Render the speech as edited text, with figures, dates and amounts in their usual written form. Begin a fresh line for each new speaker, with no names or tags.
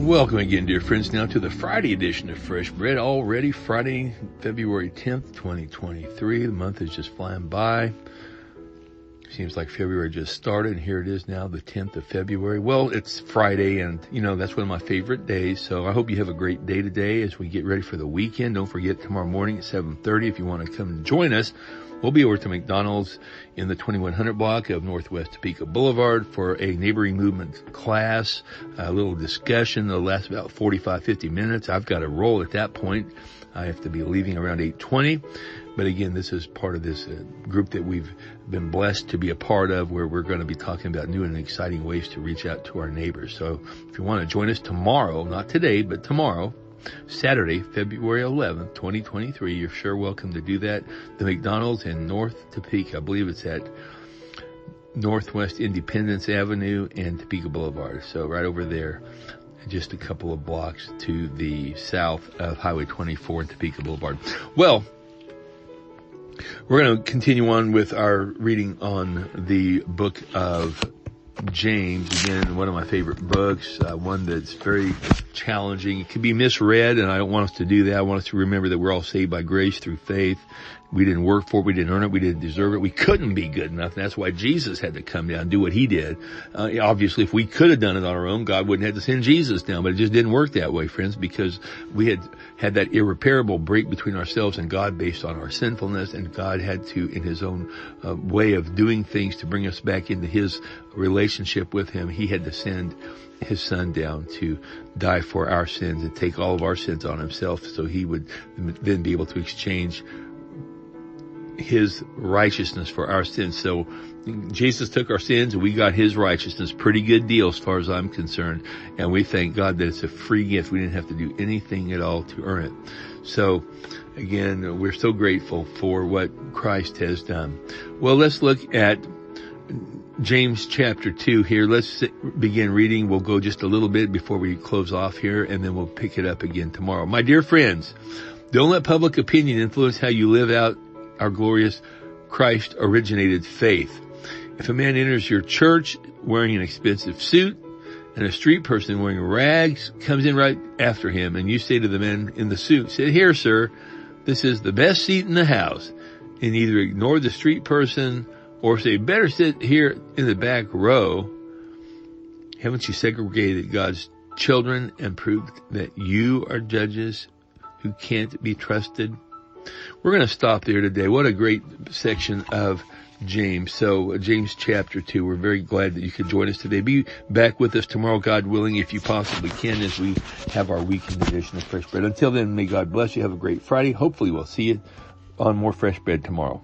Welcome again, dear friends, now to the Friday edition of Fresh Bread. Already Friday, February 10th, 2023. The month is just flying by. Seems like February just started, and here it is now, the 10th of February. Well, it's Friday, and, that's one of my favorite days, so I hope you have a great day today as we get ready for the weekend. Don't forget, tomorrow morning at 7:30, if you want to come and join us, we'll be over to McDonald's in the 2100 block of Northwest Topeka Boulevard for a neighboring movement class, a little discussion that'll last about 45, 50 minutes. I've got to roll at that point. I have to be leaving around 8:20. But again, this is part of this group that we've been blessed to be a part of, where we're going to be talking about new and exciting ways to reach out to our neighbors. So if you want to join us tomorrow, not today, but tomorrow, Saturday, February 11th, 2023, you're sure welcome to do that. The McDonald's in North Topeka, I believe it's at Northwest Independence Avenue and Topeka Boulevard. So right over there, just a couple of blocks to the south of Highway 24 and Topeka Boulevard. Well, we're going to continue on with our reading on the book of James. Again, one of my favorite books, one that's very challenging. It can be misread, and I don't want us to do that. I want us to remember that we're all saved by grace through faith. We didn't work for it. We didn't earn it. We didn't deserve it. We couldn't be good enough. And that's why Jesus had to come down and do what he did. Obviously, if we could have done it on our own, God wouldn't have to send Jesus down. But it just didn't work that way, friends, because we had that irreparable break between ourselves and God based on our sinfulness. And God had to, in his own way of doing things to bring us back into his relationship with him, he had to send his son down to die for our sins and take all of our sins on himself, so he would then be able to exchange his righteousness for our sins. So Jesus took our sins and we got his righteousness. Pretty good deal as far as I'm concerned. And we thank God that it's a free gift. We didn't have to do anything at all to earn it. So again, we're so grateful for what Christ has done. Well, let's look at James chapter 2 here. Let's begin reading. We'll go just a little bit before we close off here, and then we'll pick it up again tomorrow. My dear friends, don't let public opinion influence how you live out our glorious Christ-originated faith. If a man enters your church wearing an expensive suit, and a street person wearing rags comes in right after him, and you say to the man in the suit, "Sit here, sir. This is the best seat in the house," and either ignore the street person or say, "Better sit here in the back row," haven't you segregated God's children and proved that you are judges who can't be trusted? We're going to stop there today. What a great section of James. So James chapter 2, we're very glad that you could join us today. Be back with us tomorrow, God willing, if you possibly can, as we have our weekend edition of Fresh Bread. Until then, may God bless you. Have a great Friday. Hopefully we'll see you on more Fresh Bread tomorrow.